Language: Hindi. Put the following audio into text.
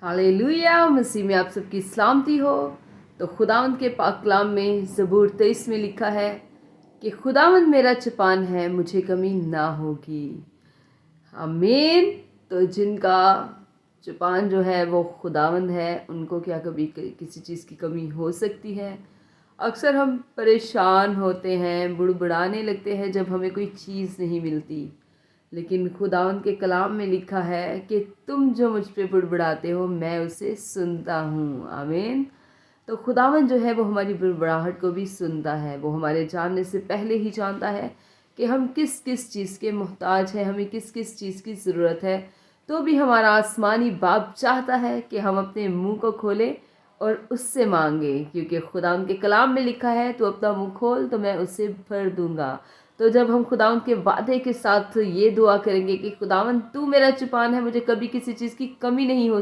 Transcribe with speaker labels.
Speaker 1: हालेलुया, मसीह में आप सबकी सलामती हो। तो खुदावंद के पाक कलाम में ज़बूर 23 में लिखा है कि खुदावंद मेरा चपान है, मुझे कमी ना होगी। आमीन। तो जिनका चपान जो है वो खुदावंद है, उनको क्या कभी किसी चीज़ की कमी हो सकती है? अक्सर हम परेशान होते हैं, बुड़बुड़ाने लगते हैं जब हमें कोई चीज़ नहीं मिलती। लेकिन खुदावंद के कलाम में लिखा है कि तुम जो मुझ पे बुड़बुड़ाते हो मैं उसे सुनता हूँ। आमीन। तो खुदावंद जो है वो हमारी बुड़बुड़ाहट को भी सुनता है। वो हमारे जानने से पहले ही जानता है कि हम किस किस चीज़ के मोहताज हैं, हमें किस किस चीज़ की ज़रूरत है। तो भी हमारा आसमानी बाप चाहता है कि हम अपने मुंह को खोलें और उससे मांगे, क्योंकि खुदावंद के कलाम में लिखा है तो अपना मुंह खोल तो मैं उसे भर दूंगा। तो जब हम खुदावंद के वादे के साथ ये दुआ करेंगे कि खुदावंद तू मेरा चुपान है, मुझे कभी किसी चीज़ की कमी नहीं हो